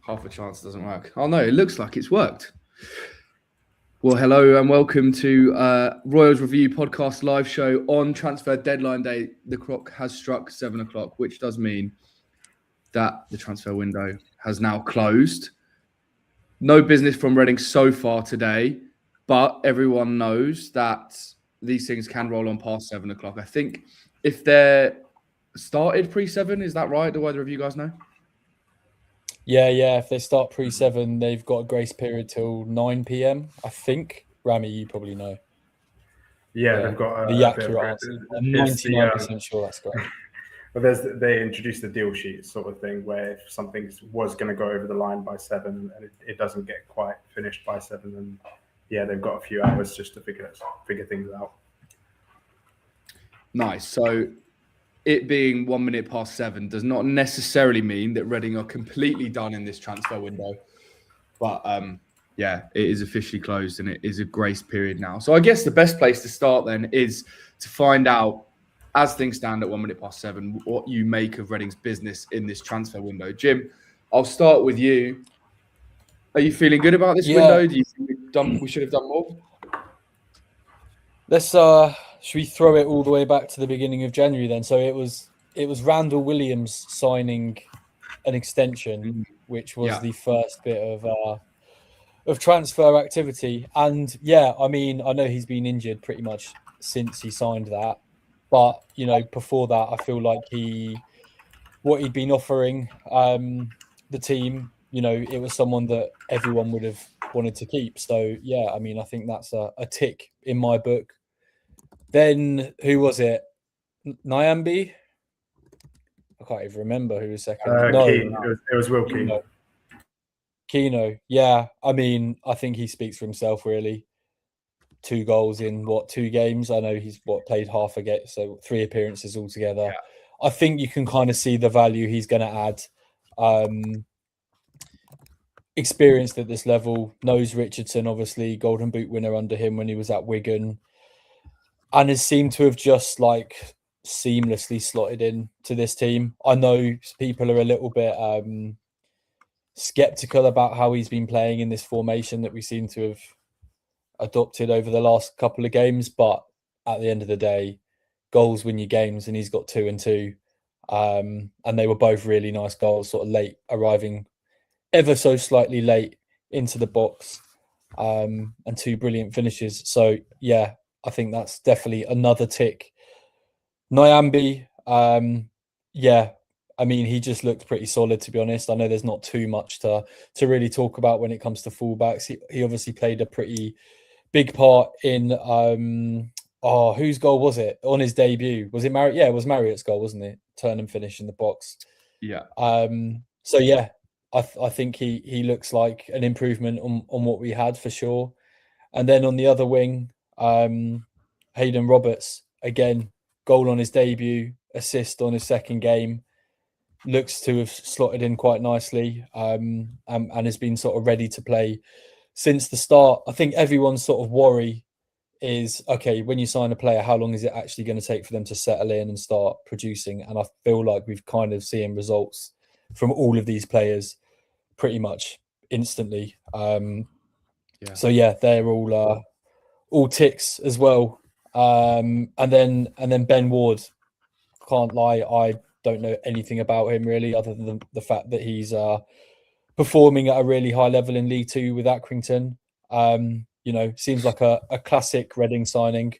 Half a chance it doesn't work. Oh no, it looks like it's worked. Well, hello and welcome to Royals Review podcast live show on transfer deadline day. The clock has struck 7 o'clock, which does mean that the transfer window has now closed. No business from Reading so far today, but everyone knows that these things can roll on past 7 o'clock. I think if they're started pre-7, is that right? Do either of you guys know? Yeah. If they start pre-7, they've got a grace period till 9 p.m. I think. Ramy, you probably know. Yeah, they've got the accurate answer. I'm 99% sure that's correct. But they introduced the deal sheet sort of thing where if something was going to go over the line by 7 and it doesn't get quite finished by 7, then they've got a few hours just to figure things out. Nice. So it being 1 minute past 7 does not necessarily mean that Reading are completely done in this transfer window. But it is officially closed and it is a grace period now. So I guess the best place to start then is to find out, as things stand at 1 minute past 7, what you make of Reading's business in this transfer window. Jim, I'll start with you. Are you feeling good about this window? Do you think we should have done more? Let's should we throw it all the way back to the beginning of January then? So it was Randall Williams signing an extension, which was the first bit of transfer activity. And I mean, I know he's been injured pretty much since he signed that. But, before that, I feel like what he'd been offering the team, it was someone that everyone would have wanted to keep. So, I mean, I think that's a tick in my book. Then, who was it? Nyambi? I can't even remember who was second. It was Will Keane. Keno, yeah. I mean, I think he speaks for himself, really. 2 goals in 2 games? I know he's played half a game, so 3 appearances altogether. Yeah. I think you can kind of see the value he's going to add. Experienced at this level, knows Richardson, obviously, Golden Boot winner under him when he was at Wigan, and has seemed to have just seamlessly slotted in to this team. I know people are a little bit skeptical about how he's been playing in this formation that we seem to have adopted over the last couple of games, but at the end of the day, goals win you games, and he's got 2 and 2, and they were both really nice goals, sort of late, arriving ever so slightly late into the box, and 2 brilliant finishes. So I think that's definitely another tick. Nyambi, I mean, he just looked pretty solid, to be honest. I know there's not too much to really talk about when it comes to fullbacks. He obviously played a pretty big part in whose goal was it on his debut? Was it Marriott? Yeah, it was Marriott's goal, wasn't it? Turn and finish in the box. Yeah. I think he looks like an improvement on what we had for sure. And then on the other wing, Hayden Roberts, again, goal on his debut, assist on his second game. Looks to have slotted in quite nicely, and has been sort of ready to play since the start. I think everyone's sort of worry is, okay, when you sign a player, how long is it actually going to take for them to settle in and start producing? And I feel like we've kind of seen results from all of these players pretty much instantly. So they're all ticks as well. And then Ben Ward, can't lie, I don't know anything about him really, other than the fact that he's performing at a really high level in League Two with Accrington. Seems like a classic Reading signing,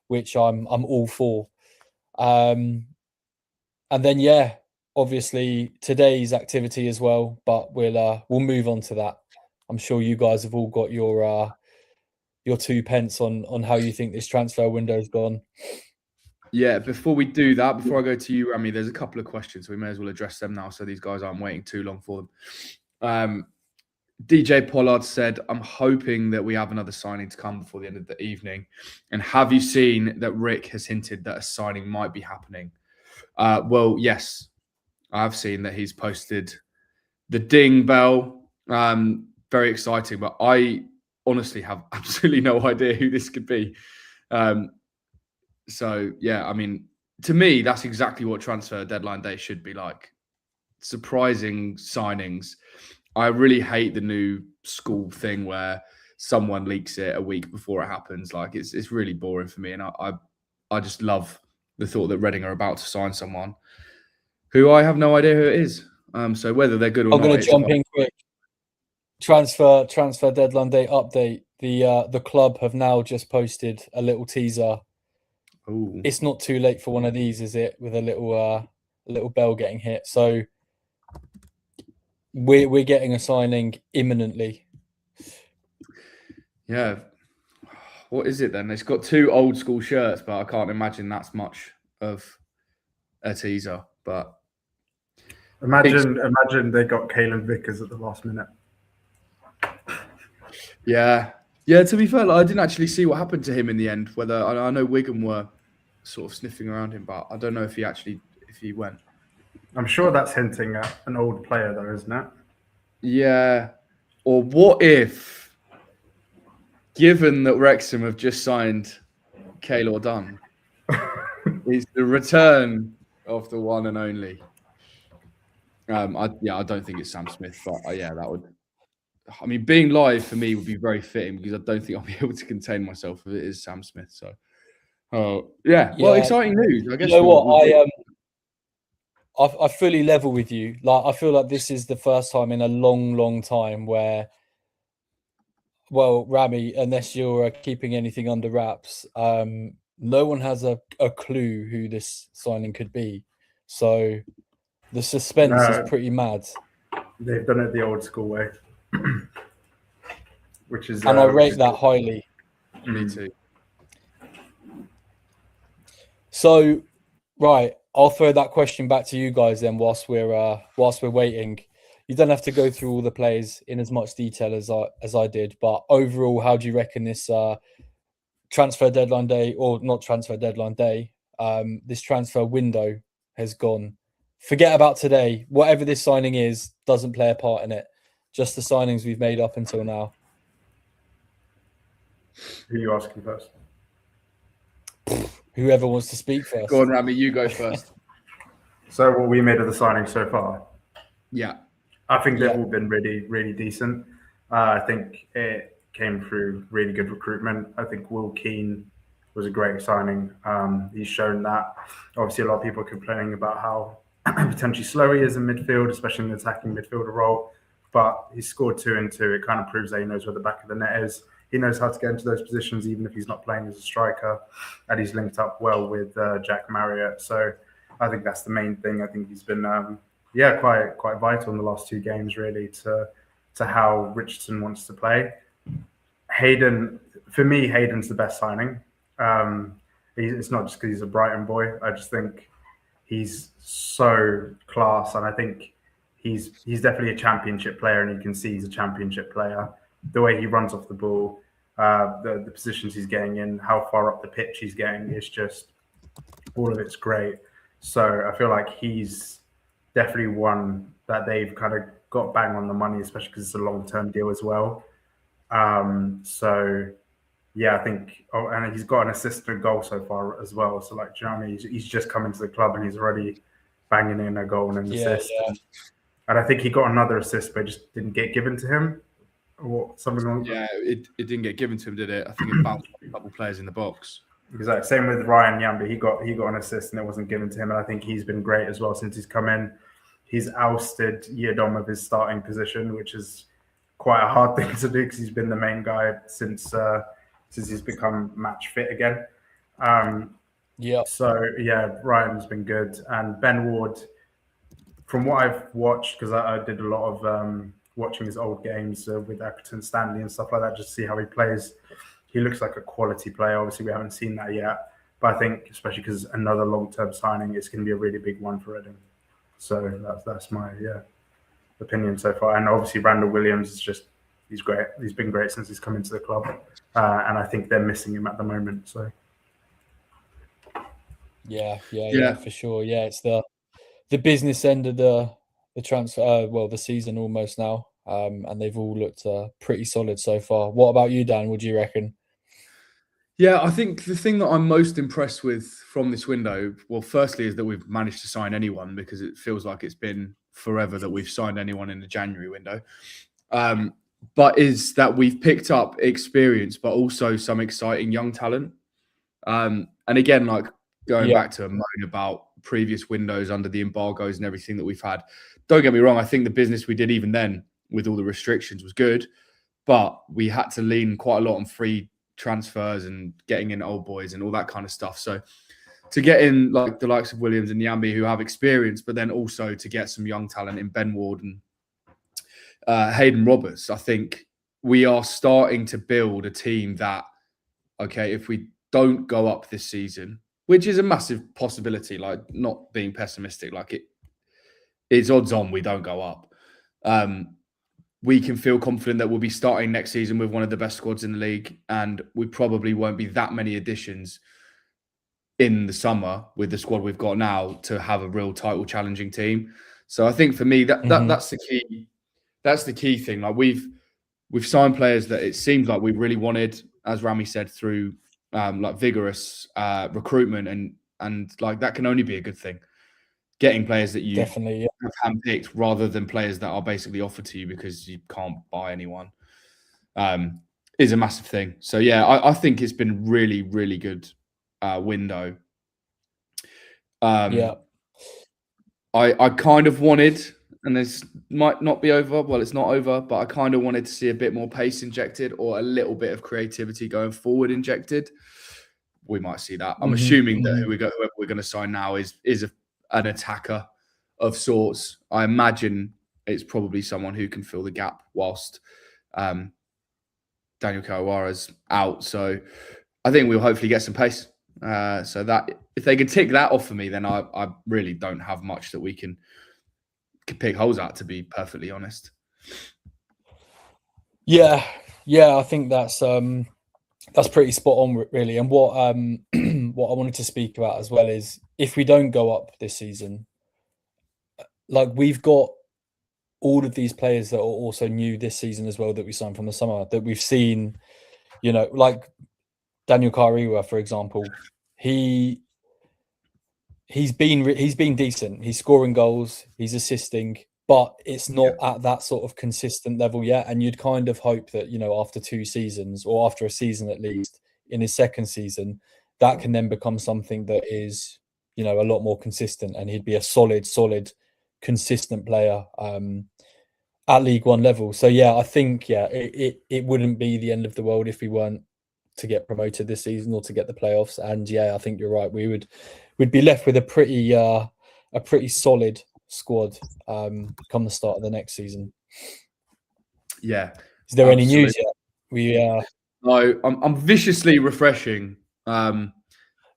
which I'm all for. And then obviously today's activity as well, but we'll move on to that. I'm sure you guys have all got your 2 pence on how you think this transfer window has gone. Yeah, before we do that, before I go to you, Ramy, there's a couple of questions, so we may as well address them now so these guys aren't waiting too long for them. DJ Pollard said, I'm hoping that we have another signing to come before the end of the evening. And have you seen that Rick has hinted that a signing might be happening? Well, yes, I have seen that he's posted the ding bell. Very exciting, but I honestly have absolutely no idea who this could be. So, I mean, to me, that's exactly what transfer deadline day should be like. Surprising signings. I really hate the new school thing where someone leaks it a week before it happens. Like it's really boring for me, and I just love the thought that Reading are about to sign someone who I have no idea who it is. So whether they're good or I'm not, going to jump in quick. Transfer deadline day update. The club have now just posted a little teaser. Ooh. It's not too late for one of these, is it? With a little bell getting hit. So we're getting a signing imminently. Yeah. What is it then? It's got 2 old school shirts, but I can't imagine that's much of a teaser. But imagine they got Kalen Vickers at the last minute. Yeah. To be fair, like, I didn't actually see what happened to him in the end. Whether I know Wigan were sort of sniffing around him, but I don't know if he went. I'm sure that's hinting at an old player, though, isn't it? Yeah. Or what if, given that Wrexham have just signed Kaylor Dunn, is the return of the one and only? I don't think it's Sam Smith, but that would. I mean, being live for me would be very fitting because I don't think I'll be able to contain myself if it is Sam Smith. So, well, exciting news. I guess. You know what? I fully level with you. Like, I feel like this is the first time in a long, long time where, well, Ramy, unless you're keeping anything under wraps, no one has a clue who this signing could be. So the suspense is pretty mad. They've done it the old school way, which is, and I rate that highly. Me too. So, right, I'll throw that question back to you guys then. Whilst we're waiting, you don't have to go through all the players in as much detail as I did, but overall, how do you reckon this transfer deadline day, or not transfer deadline day, this transfer window has gone? Forget about today. Whatever this signing is doesn't play a part in it. Just the signings we've made up until now. Who are you asking first? Whoever wants to speak first. Go on, Ramy. You go first. So, what we made of the signing so far? Yeah. I think they've all been really, really decent. I think it came through really good recruitment. I think Will Keane was a great signing. He's shown that. Obviously, a lot of people are complaining about how potentially slow he is in midfield, especially in the attacking midfielder role. But he scored 2 and 2. It kind of proves that he knows where the back of the net is. He knows how to get into those positions, even if he's not playing as a striker. And he's linked up well with Jack Marriott. So I think that's the main thing. I think he's been, quite vital in the last 2 games, really, to how Richardson wants to play. Hayden, for me, Hayden's the best signing. It's not just because he's a Brighton boy. I just think he's so class, and I think he's definitely a championship player, and you can see he's a championship player. The way he runs off the ball, the positions he's getting in, how far up the pitch he's getting, it's just all of it's great. So I feel like he's definitely one that they've kind of got bang on the money, especially because it's a long-term deal as well. I think, and he's got an assist and a goal so far as well. So, like, do you know what I mean? He's just come into the club and he's already banging in a goal and an assist. Yeah. And I think he got another assist, but it just didn't get given to him. Or something like that. Yeah, it didn't get given to him, did it? I think it bounced a couple of players in the box. Exactly. Same with Ryan Yambi. He got an assist and it wasn't given to him. And I think he's been great as well since he's come in. He's ousted Yedom of his starting position, which is quite a hard thing to do because he's been the main guy since he's become match fit again. So Ryan's been good, and Ben Ward, from what I've watched, because I did a lot of watching his old games with Accrington Stanley and stuff like that, just to see how he plays. He looks like a quality player. Obviously, we haven't seen that yet, but I think, especially because another long-term signing, it's going to be a really big one for Reading. So that's my opinion so far. And obviously, Randall Williams is he's great. He's been great since he's come into the club, and I think they're missing him at the moment. So yeah, for sure. Yeah, it's the business end of the transfer. The season almost now, and they've all looked pretty solid so far. What about you, Dan? What do you reckon? Yeah, I think the thing that I'm most impressed with from this window, well, firstly, is that we've managed to sign anyone, because it feels like it's been forever that we've signed anyone in the January window. But is that we've picked up experience, but also some exciting young talent. And again, like going back to a moan about previous windows under the embargoes and everything that we've had. Don't get me wrong. I think the business we did even then with all the restrictions was good, but we had to lean quite a lot on free transfers and getting in old boys and all that kind of stuff. So to get in like the likes of Williams and Nyambi who have experience, but then also to get some young talent in Ben Ward and Hayden Roberts, I think we are starting to build a team that, okay, if we don't go up this season, which is a massive possibility, like not being pessimistic, like it's odds on we don't go up. We can feel confident that we'll be starting next season with one of the best squads in the league, and we probably won't be that many additions in the summer with the squad we've got now to have a real title challenging team. So I think for me that's the key. That's the key thing. Like we've signed players that it seems like we really wanted, as Ramy said, through like vigorous recruitment, and like that can only be a good thing. Getting players that you definitely have handpicked rather than players that are basically offered to you because you can't buy anyone is a massive thing. So yeah, I think it's been really, really good window. I kind of wanted, and this might not be over, well, it's not over, but I kind of wanted to see a bit more pace injected or a little bit of creativity going forward injected. We might see that. I'm assuming that whoever we're going to sign now is an attacker of sorts. I imagine it's probably someone who can fill the gap whilst Daniel Kawara's out. So I think we'll hopefully get some pace. So that if they can tick that off for me, then I really don't have much that we can pick holes at, to be perfectly honest. Yeah, I think that's pretty spot on, really. And what what I wanted to speak about as well is if we don't go up this season, like we've got all of these players that are also new this season as well that we signed from the summer that we've seen, you know, like Daniel Kariwa, for example. He's been decent. He's scoring goals, he's assisting, but it's not at that sort of consistent level yet. And you'd kind of hope that, you know, after 2 seasons or after a season at least, in his second season, that can then become something that is, you know, a lot more consistent, and he'd be a solid, consistent player at League One level. So yeah, I think it wouldn't be the end of the world if we weren't to get promoted this season or to get the playoffs. And yeah, I think you're right. We'd be left with a pretty solid squad come the start of the next season. Yeah. Is there any news yet? No, I'm viciously refreshing. Same.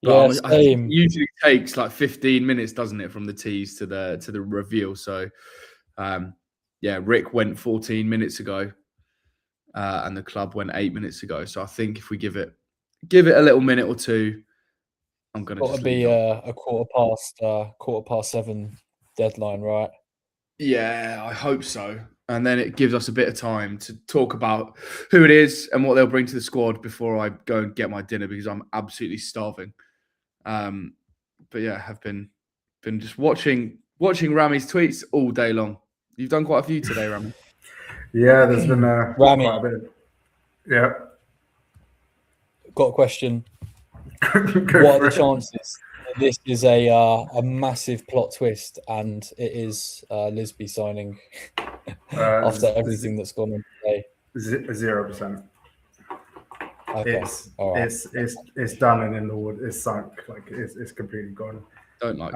I think it usually takes like 15 minutes, doesn't it, from the tease to the reveal. So Rick went 14 minutes ago, and the club went 8 minutes ago. So I think if we give it a little minute or two, I'm gonna just be a quarter past 7 deadline, right? Yeah, I hope so. And then it gives us a bit of time to talk about who it is and what they'll bring to the squad before I go and get my dinner, because I'm absolutely starving. But yeah, have been just watching Ramy's tweets all day long. You've done quite a few today, Ramy. Yeah, there's been Ramy, quite a bit. Yeah. Got a question. What are the chances that this is a massive plot twist and it is Lisby signing after everything that's gone on today? 0%. Okay. It's done and in the water. It's sunk. Like it's completely gone. Don't like.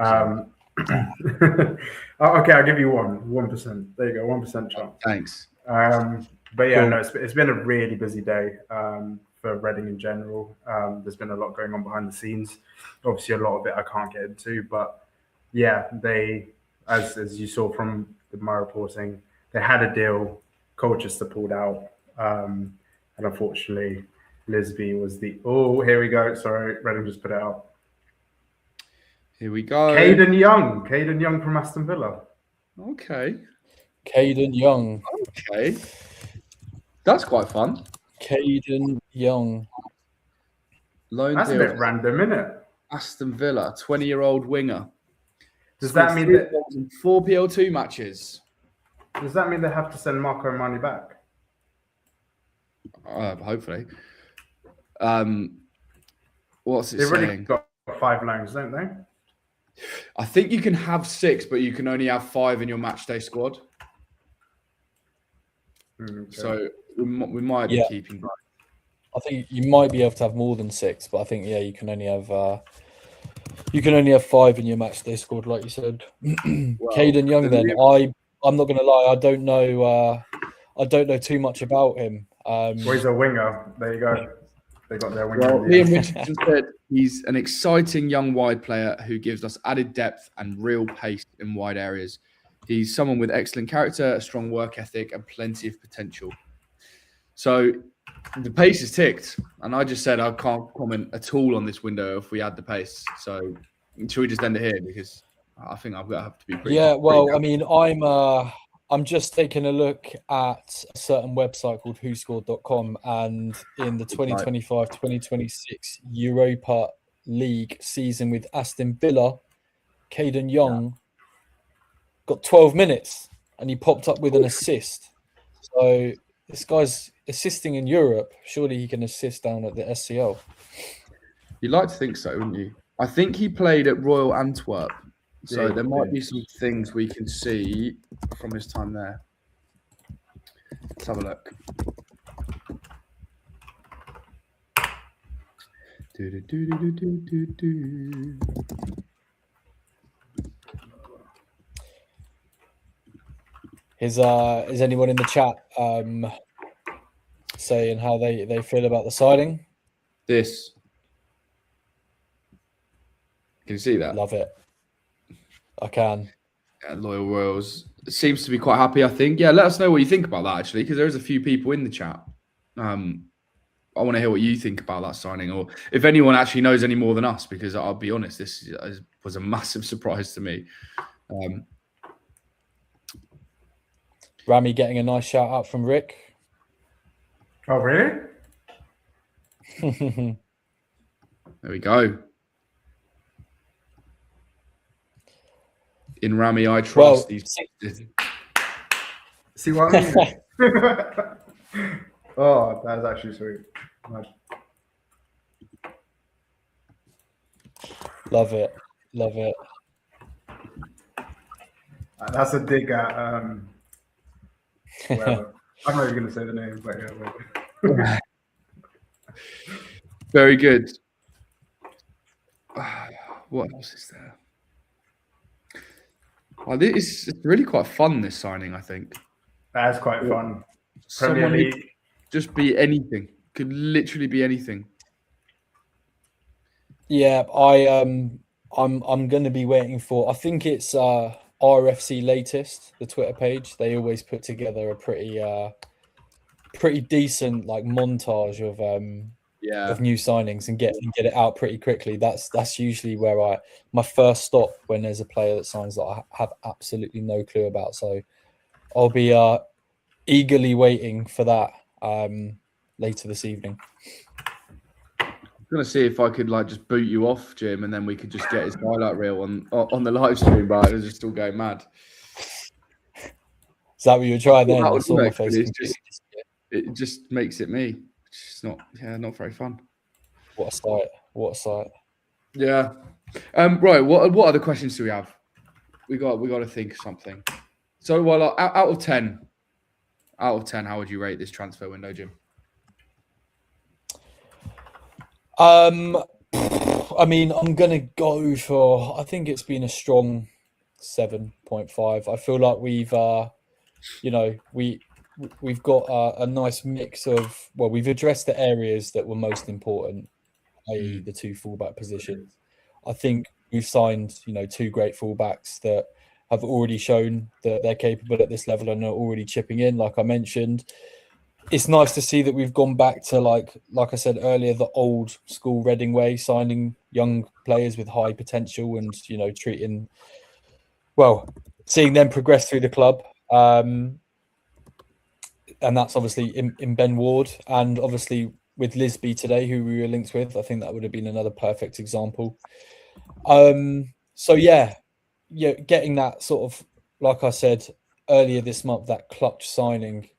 Okay, I'll give you 1%. There you go, 1% chance. Thanks. But yeah, cool. No, it's been a really busy day for Reading in general. There's been a lot going on behind the scenes. Obviously, a lot of it I can't get into, but yeah, they, as you saw from my reporting, they had a deal. Colchester pulled out, and unfortunately, Lisby was here we go. Sorry, Reading just put it out. Here we go. Caden Young from Aston Villa. Okay. Caden Young. Okay. That's quite fun. Caden Young. That's a bit random, isn't it? Aston Villa, 20-year-old winger. Does that mean 3 that goals in 4 PL2 matches? does that mean they have to send Marco Romani back? Hopefully. What's it They've already saying? got 5 loans, don't they? I think you can have 6, but you can only have 5 in your matchday squad. Okay. So we might be keeping both. I think you might be able to have more than 6, but I think you can only have 5 in your match day squad, like you said. Caden Young. Then I'm not going to lie, I don't know too much about him. Well, he's a winger. There you go. They got their winger. Well, Liam Richardson said he's an exciting young wide player who gives us added depth and real pace in wide areas. He's someone with excellent character, a strong work ethic, and plenty of potential. So the pace is ticked, and I just said I can't comment at all on this window if we add the pace. So should we just end it here, because I think I've got to have to be pretty. I mean, I'm just taking a look at a certain website called whoscored.com, and in the 2025-2026 Europa League season with Aston Villa, Caden Young got 12 minutes and he popped up with an assist. So this guy's assisting in Europe. Surely he can assist down at the SCL. You'd like to think so, wouldn't you? I think he played at Royal Antwerp. So there might be some things we can see from his time there. Let's have a look. Is anyone in the chat saying how they feel about the signing? This. Can you see that? Love it. I can. Yeah, Loyal Royals seems to be quite happy, I think. Yeah, let us know what you think about that, actually, because there's a few people in the chat. I want to hear what you think about that signing, or if anyone actually knows any more than us, because I'll be honest, this was a massive surprise to me. Ramy getting a nice shout out from Rick. Oh, really? There we go. In Ramy, I trust. See what I mean? Oh, that's actually sweet. Nice. Love it. Love it. That's a dig at whatever. I'm not even going to say the name, but yeah. Very good. What else is there? It's really quite fun, this signing, I think. That's quite fun. Premier Someone League. could just be anything. Could literally be anything. Yeah, I'm going to be waiting for. I think it's RFC Latest, the Twitter page. They always put together a pretty decent like montage of new signings and get it out pretty quickly. That's usually where my first stop when there's a player that signs that I have absolutely no clue about. So I'll be eagerly waiting for that later this evening. I'm gonna see if I could just boot you off, Jim, and then we could just get his highlight reel on the live stream, but it's just all going mad. Is that what you were trying then? I saw my face. It just makes it me. It's not very fun. What a sight. Yeah. Right. What other questions do we have? We got to think of something. So, out of 10, how would you rate this transfer window, Jim? I mean, I'm gonna go for. I think it's been a strong 7.5. I feel like we've got a nice mix of. Well, we've addressed the areas that were most important, i.e., the 2 fullback positions. I think we've signed, 2 great fullbacks that have already shown that they're capable at this level and are already chipping in. Like I mentioned, it's nice to see that we've gone back to like I said earlier, the old school Reading way, signing young players with high potential and seeing them progress through the club. And that's obviously in Ben Ward, and obviously with Lisby today, who we were linked with. I think that would have been another perfect example. So yeah, getting that sort of, like I said earlier this month, that clutch signing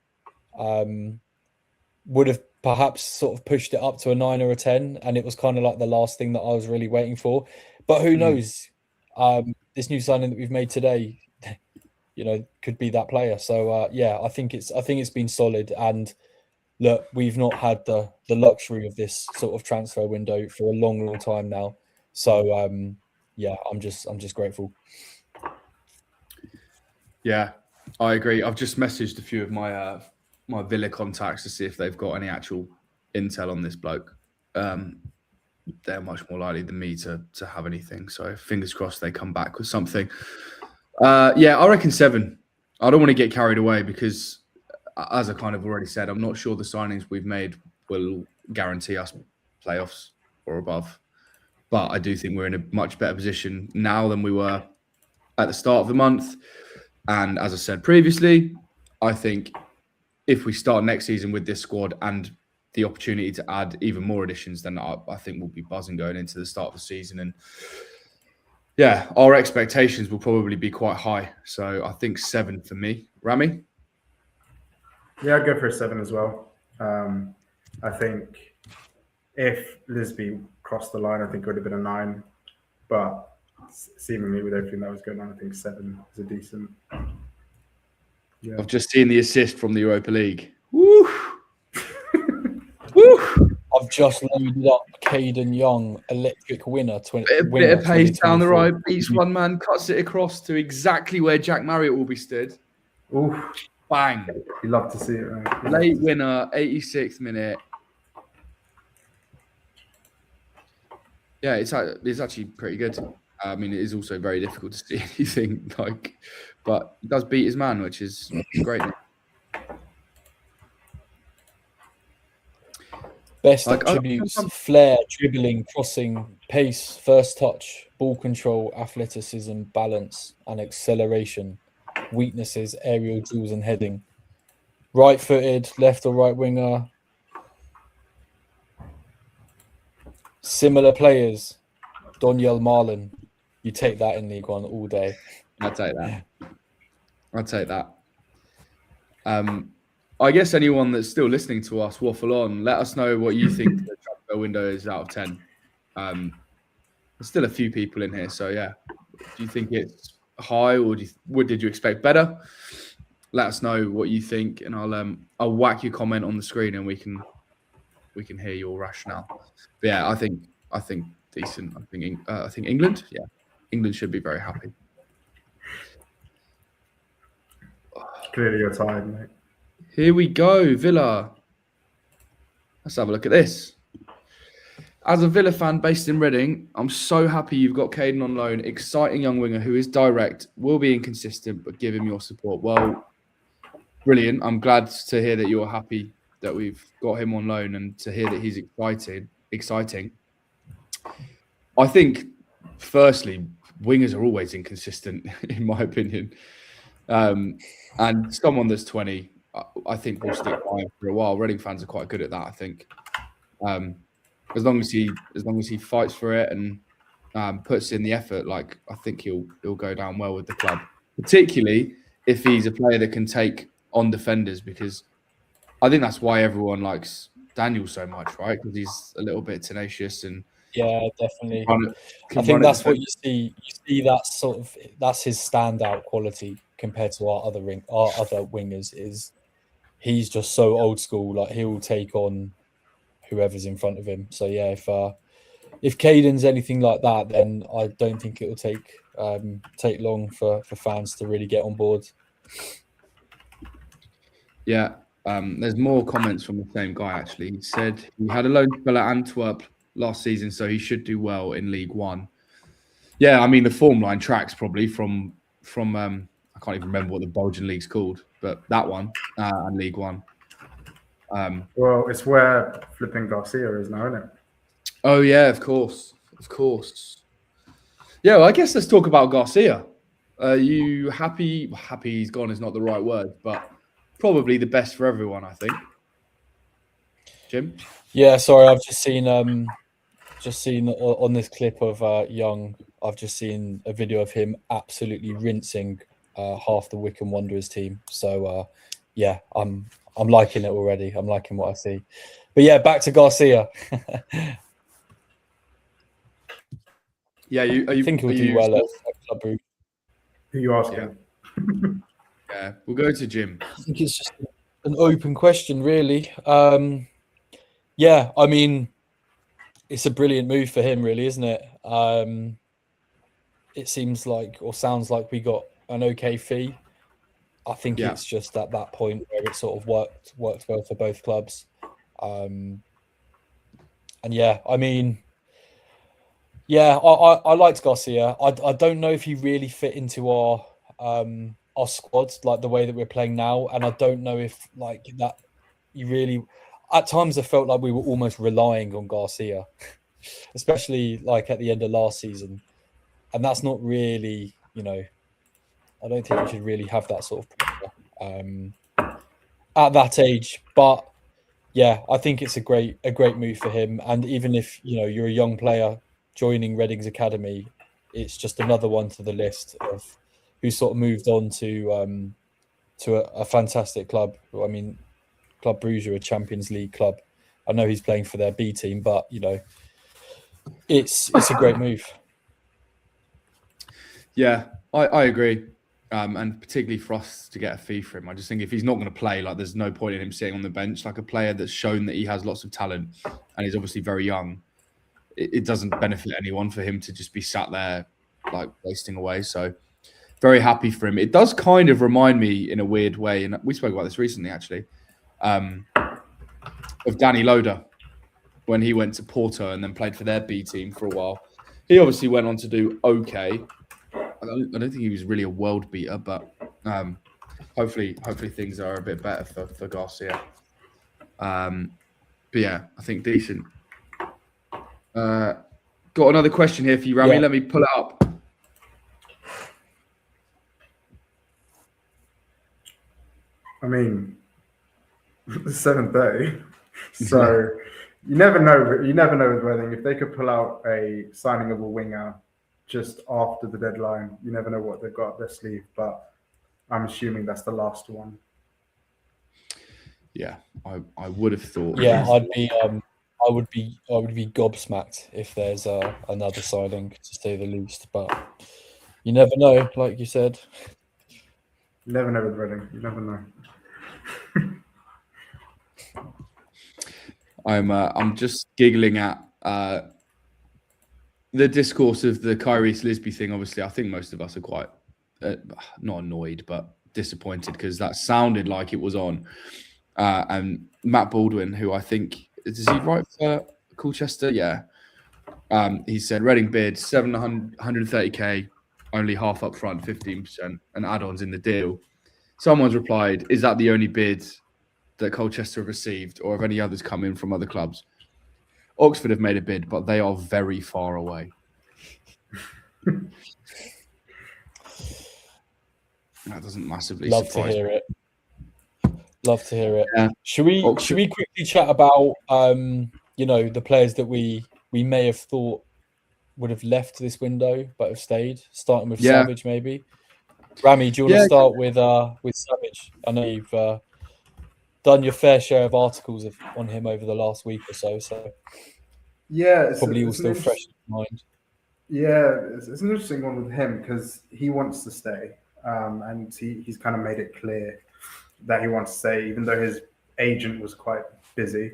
would have perhaps sort of pushed it up to a 9 or a 10, and it was kind of like the last thing that I was really waiting for. But who knows? This new signing that we've made today, could be that player. So I think it's been solid. And look, we've not had the luxury of this sort of transfer window for a long, long time now. So I'm just grateful. Yeah, I agree. I've just messaged a few of my my Villa contacts to see if they've got any actual intel on this bloke. They're much more likely than me to have anything. So fingers crossed they come back with something. I reckon 7. I don't want to get carried away because, as I kind of already said, I'm not sure the signings we've made will guarantee us playoffs or above. But I do think we're in a much better position now than we were at the start of the month. And as I said previously, I think if we start next season with this squad and the opportunity to add even more additions, then I think we'll be buzzing going into the start of the season. And yeah, our expectations will probably be quite high. So I think 7 for me. Ramy? Yeah, I'd go for a 7 as well. I think if Lisby crossed the line, I think it would have been a 9. But seemingly with everything that was going on, I think 7 is a decent. Yeah. I've just seen the assist from the Europa League. Woo! Woo! I've just loaded up Caden Young, electric winner. Bit of pace down the right, beats one man, cuts it across to exactly where Jack Marriott will be stood. Oof. Bang. You love to see it, man. Late winner, 86th minute. Yeah, it's actually pretty good. I mean, it is also very difficult to see anything but he does beat his man, which is great. Best attributes: flair, dribbling, crossing, pace, first touch, ball control, athleticism, balance, and acceleration. Weaknesses: aerial duels and heading. Right-footed, left or right winger. Similar players: Doniel Marlon. You take that in League One all day. I'll take that. I guess anyone that's still listening to us waffle on, let us know what you think the transfer window is out of 10. There's still a few people in here, so yeah. Do you think it's high, or did you expect better? Let us know what you think, and I'll whack your comment on the screen, and we can hear your rationale. But yeah, I think decent. I think England, England should be very happy. Clearly, you're tired, mate. Here we go, Villa. Let's have a look at this. As a Villa fan based in Reading, I'm so happy you've got Caden on loan. Exciting young winger who is direct, will be inconsistent, but give him your support. Well, brilliant. I'm glad to hear that you're happy that we've got him on loan and to hear that he's exciting. I think, firstly, wingers are always inconsistent, in my opinion. And someone that's 20, I think will stick by him for a while. Reading fans are quite good at that, I think. As long as he fights for it and puts in the effort, I think he'll go down well with the club. Particularly if he's a player that can take on defenders, because I think that's why everyone likes Daniel so much, right? Because he's a little bit tenacious and definitely. I think that's what you see. You see that's his standout quality compared to our other wingers. Is he's just so old school. He will take on whoever's in front of him. So yeah, if Caden's anything like that, then I don't think it will take long for fans to really get on board. Yeah, there's more comments from the same guy actually. He said he had a loan spell at Antwerp last season, so he should do well in League One. Yeah, I mean the form line tracks probably from I can't even remember what the Belgian league's called, but that one and League One. Well, it's where flipping Garcia is now, isn't it? Oh yeah, of course. Yeah, well, I guess let's talk about Garcia. Are you happy? Happy he's gone is not the right word, but probably the best for everyone, I think. Jim? Yeah, sorry, I've just seen just seen on this clip of Young, I've just seen a video of him absolutely rinsing half the Wycombe Wanderers team. So yeah, I'm liking it already. I'm liking what I see. But yeah, back to Garcia. Yeah, I think he'll do well at Club Brugge. Who are you asking? Yeah, we'll go to Jim. I think it's just an open question, really. Yeah, I mean, it's a brilliant move for him, really, isn't it? It seems like, or sounds like, we got an okay fee. I think it's just at that point where it sort of worked well for both clubs. And yeah, I mean, yeah, I liked Garcia. I don't know if he really fit into our squad, like the way that we're playing now, and I don't know if like that you really. At times, I felt like we were almost relying on Garcia, especially like at the end of last season, and that's not really, I don't think we should really have that sort of pressure at that age. But yeah, I think it's a great move for him. And even if you're a young player joining Reading's academy, it's just another one to the list of who sort of moved on to a fantastic club. I mean, Club Brugge are a Champions League club. I know he's playing for their B team, but it's a great move. Yeah, I agree. And particularly for us to get a fee for him. I just think if he's not going to play, like there's no point in him sitting on the bench. Like a player that's shown that he has lots of talent and he's obviously very young, it doesn't benefit anyone for him to just be sat there like wasting away. So very happy for him. It does kind of remind me in a weird way, and we spoke about this recently actually, of Danny Loader when he went to Porto and then played for their B team for a while. He obviously went on to do okay. I don't think he was really a world beater, but hopefully things are a bit better for Garcia. But yeah, I think decent. Got another question here for you, Ramy. Yeah. Let me pull it up. I mean, it's 7:30, so you never know. You never know with Reading. If they could pull out a signing of a winger just after the deadline, you never know what they've got up their sleeve. But I'm assuming that's the last one. Yeah, I would have thought. Yeah, I would be gobsmacked if there's another signing, to say the least. But you never know, like you said. You never know with Reading. You never know. I'm just giggling at the discourse of the Kyrie Lisby thing. Obviously, I think most of us are quite not annoyed, but disappointed because that sounded like it was on. And Matt Baldwin, who I think does he write for Colchester? Yeah. He said Reading bid 730k, only half up front, 15%, and add-ons in the deal. Someone's replied, "Is that the only bid that Colchester have received, or have any others come in from other clubs?" Oxford have made a bid, but they are very far away. That doesn't massively surprise me. Love to hear it. Yeah. Should we quickly chat about the players that we may have thought would have left this window but have stayed, starting with Savage maybe? Ramy, do you want to start with Savage? I know you've done your fair share of articles on him over the last week or so. So yeah, probably all still fresh in mind. Yeah, it's an interesting one with him because he wants to stay, and he's kind of made it clear that he wants to stay, even though his agent was quite busy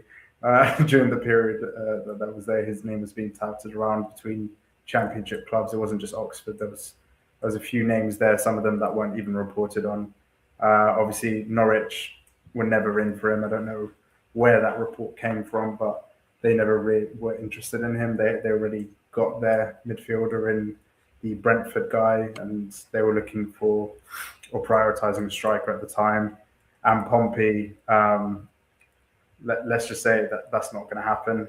during the period that was there. His name was being touted around between championship clubs. It wasn't just Oxford. There was a few names there, some of them that weren't even reported on. Obviously, Norwich were never in for him. I don't know where that report came from, but they never really were interested in him. They already got their midfielder in the Brentford guy, and they were looking for or prioritising a striker at the time. And Pompey, let's just say that's not going to happen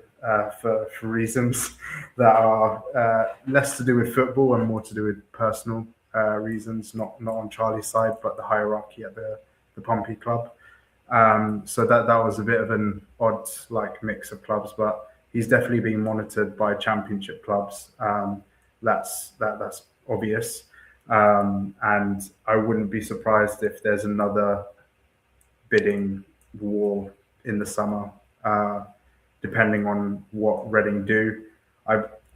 for reasons that are less to do with football and more to do with personal reasons, not on Charlie's side, but the hierarchy at the Pompey club. So that was a bit of an odd mix of clubs, but he's definitely being monitored by championship clubs. That's obvious. And I wouldn't be surprised if there's another bidding war in the summer, depending on what Reading do.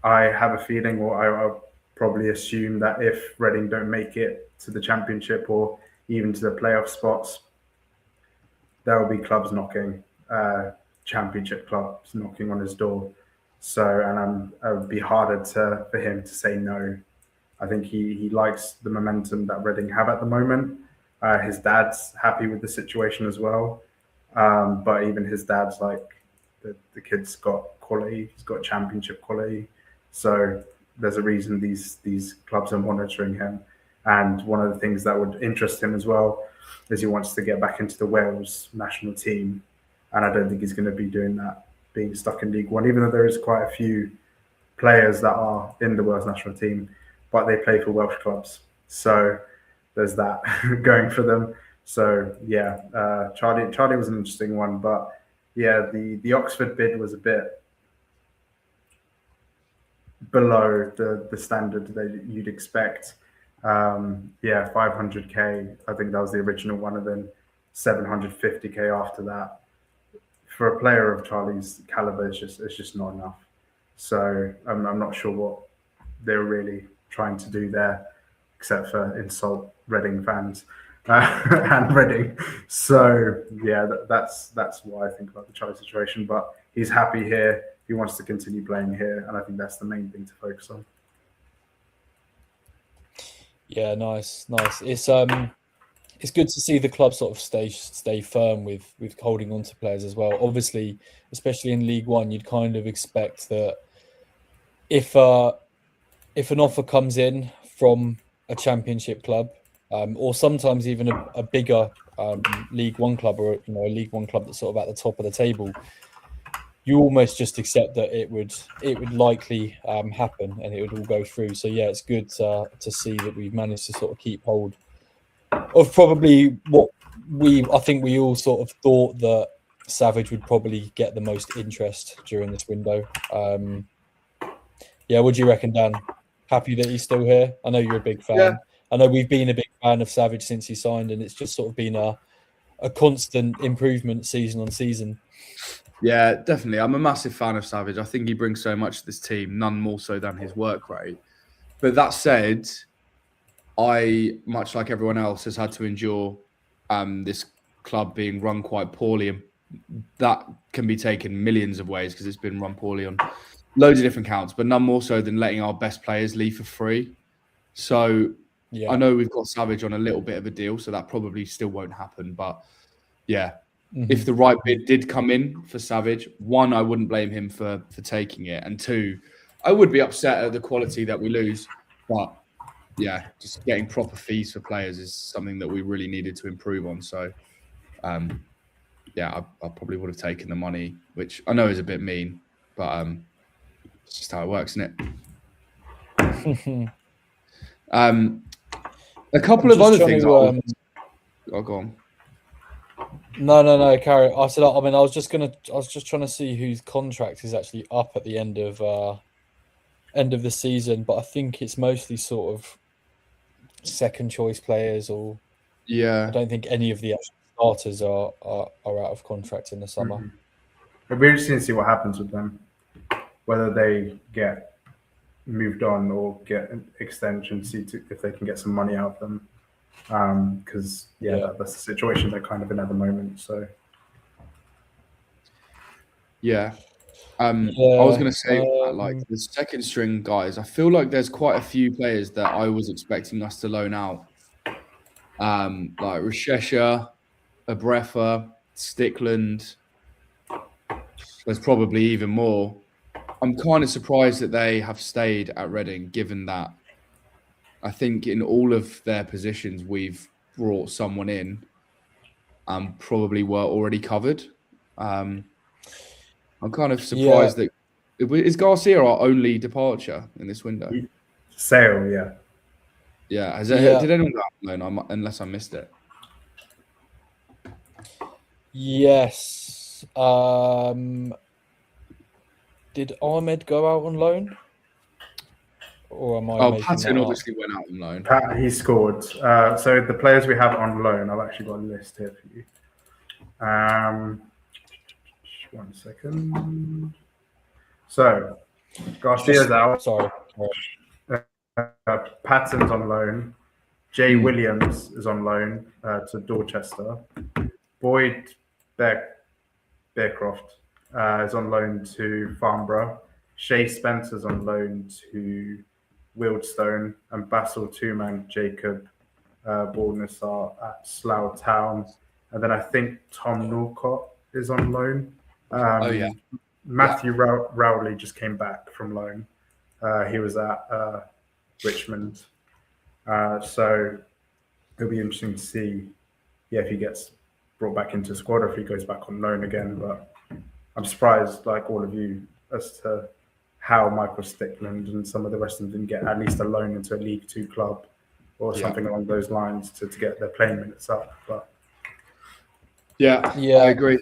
I have a feeling, or I'll probably assume, that if Reading don't make it to the championship or even to the playoff spots, there will be clubs knocking, championship clubs knocking on his door. So, and it would be harder for him to say no. I think he likes the momentum that Reading have at the moment. His dad's happy with the situation as well. But even his dad's like, the kid's got quality, he's got championship quality. So there's a reason these clubs are monitoring him. And one of the things that would interest him as well is he wants to get back into the Wales national team. And I don't think he's going to be doing that, being stuck in League One, even though there is quite a few players that are in the Wales national team, but they play for Welsh clubs. So there's that going for them. So yeah, Charlie was an interesting one, but yeah, the Oxford bid was a bit below the standard that you'd expect. Yeah, 500k, I think that was the original one, and then 750k after that. For a player of Charlie's caliber, it's just not enough. So I'm not sure what they're really trying to do there, except for insult Reading fans and Reading. So yeah, that's what I think about the Charlie situation. But he's happy here. He wants to continue playing here, and I think that's the main thing to focus on. Yeah, nice. It's good to see the club sort of stay firm with holding on to players as well. Obviously, especially in League One, you'd kind of expect that if an offer comes in from a championship club, or sometimes even a bigger League One club, or a League One club that's sort of at the top of the table, you almost just accept that it would likely happen and it would all go through. So yeah, it's good to see that we've managed to sort of keep hold of probably what I think we all sort of thought that Savage would probably get the most interest during this window. Yeah, what do you reckon, Dan? Happy that he's still here? I know you're a big fan. Yeah. I know we've been a big fan of Savage since he signed, and it's just sort of been a constant improvement season on season. Yeah, definitely. I'm a massive fan of Savage. I think he brings so much to this team, none more so than his work rate. But that said, I, much like everyone else, has had to endure this club being run quite poorly, and that can be taken millions of ways because it's been run poorly on loads of different counts, but none more so than letting our best players leave for free. So yeah. I know we've got Savage on a little bit of a deal, so that probably still won't happen. But yeah, if the right bid did come in for Savage, one, I wouldn't blame him for taking it, and two, I would be upset at the quality that we lose. But yeah, just getting proper fees for players is something that we really needed to improve on. So yeah, I probably would have taken the money, which I know is a bit mean, but it's just how it works, isn't it? A couple of other things. Oh, go on. No, carry. I said. I mean, I was just trying to see whose contract is actually up at the end of the season, but I think it's mostly sort of second choice players, or yeah. I don't think any of the actual starters are out of contract in the summer. It'll be interesting to see what happens with them, whether they get moved on or get an extension, if they can get some money out of them. Because that's the situation they're kind of in at the moment. So yeah. I was going to say, like the second string guys, I feel like there's quite a few players that I was expecting us to loan out, like Rashesha, Abrefa, Stickland. There's probably even more. I'm kind of surprised that they have stayed at Reading, given that I think in all of their positions we've brought someone in and probably were already covered. I'm kind of surprised that is Garcia our only departure in this window? Sale, yeah. Yeah. Did anyone go out on loan? Unless I missed it. Yes. Did Ahmed go out on loan? Or am I Oh, making Patton that obviously went out on loan. Pat, he scored. So the players we have on loan, I've actually got a list here for you. 1 second. So Garcia's out. Sorry. Patton's on loan. Jay Hmm. Williams is on loan to Dorchester. Boyd Bearcroft is on loan to Farnborough. Shay Spencer's on loan to Wildstone, and Basil Two-Man Jacob Baldness are at Slough Town. And then I think Tom Norcott is on loan. Oh, yeah. Matthew Rowley just came back from loan. He was at Richmond. So it'll be interesting to see if he gets brought back into the squad or if he goes back on loan again. But I'm surprised, like all of you, as to how Michael Stickland and some of the rest of them didn't get at least a loan into a League Two club or something along those lines to get their playing minutes up. But yeah, I agree.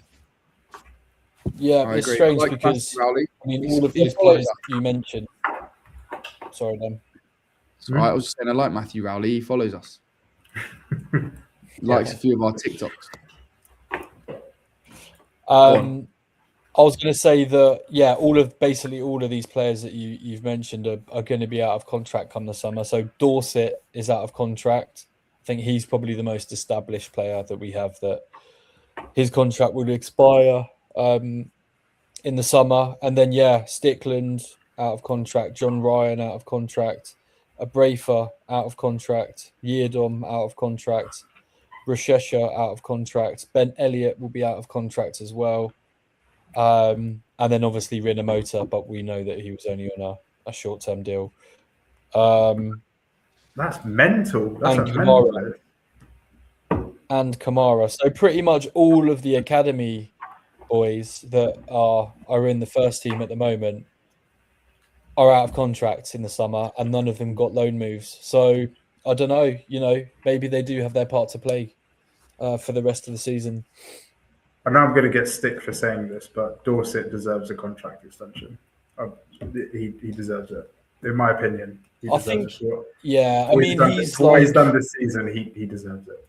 Yeah, it's strange like because Rowley. I mean all of these players that you mentioned. Sorry, Dan. I was just saying I like Matthew Rowley. He follows us. Likes a few of our TikToks. I was going to say that basically all of these players that you've mentioned are going to be out of contract come the summer. So Dorset is out of contract. I think he's probably the most established player that we have that his contract will expire in the summer. And then Stickland out of contract, John Ryan out of contract, Abrafa out of contract, Yeardom out of contract, Rochesha out of contract, Ben Elliott will be out of contract as well. And then obviously Rinomota, but we know that he was only on a short-term deal. That's mental. That's and a Kamara. mental. And Kamara. So pretty much all of the academy boys that are in the first team at the moment are out of contracts in the summer, and none of them got loan moves. So I don't know, maybe they do have their part to play for the rest of the season. I know I'm going to get stick for saying this, but Dorset deserves a contract extension. He deserves it, in my opinion. I think, what he's done this season. He deserves it.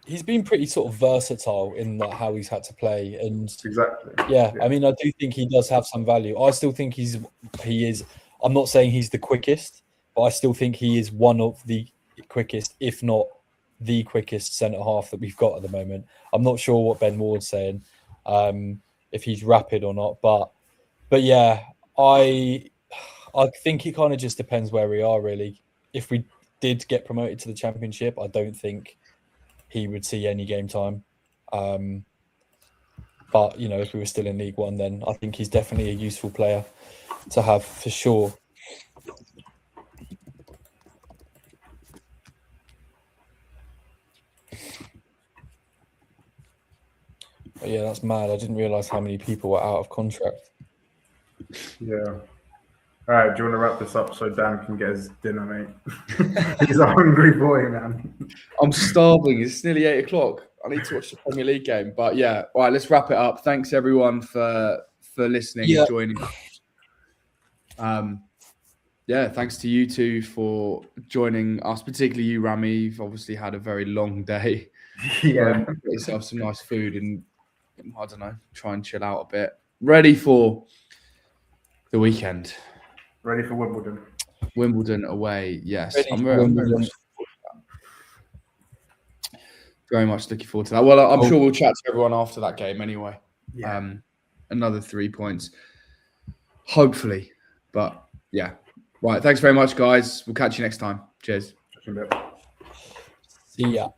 He's been pretty sort of versatile in how he's had to play, and exactly. Yeah, I mean, I do think he does have some value. I still think he is. I'm not saying he's the quickest, but I still think he is one of the quickest, if not the quickest centre half that we've got at the moment. I'm not sure what Ben Ward's saying, if he's rapid or not, but yeah, I think it kind of just depends where we are really. If we did get promoted to the Championship, I don't think he would see any game time. But, if we were still in League One, then I think he's definitely a useful player to have for sure. But yeah, that's mad. I didn't realise how many people were out of contract. Yeah. All right, do you want to wrap this up so Dan can get his dinner, mate? He's a hungry boy, man. I'm starving. It's nearly 8 o'clock. I need to watch the Premier League game. But yeah, all right, let's wrap it up. Thanks everyone for listening and joining us. Thanks to you two for joining us, particularly you, Ramy. You've obviously had a very long day. Yeah. Get yourself some nice food and, I don't know, try and chill out a bit. Ready for the weekend. Ready for Wimbledon. Wimbledon away, yes. I'm very much looking forward to that. Well, I'm sure we'll chat to everyone after that game anyway. Yeah. Another 3 points, hopefully. But yeah, right. Thanks very much, guys. We'll catch you next time. Cheers. See ya.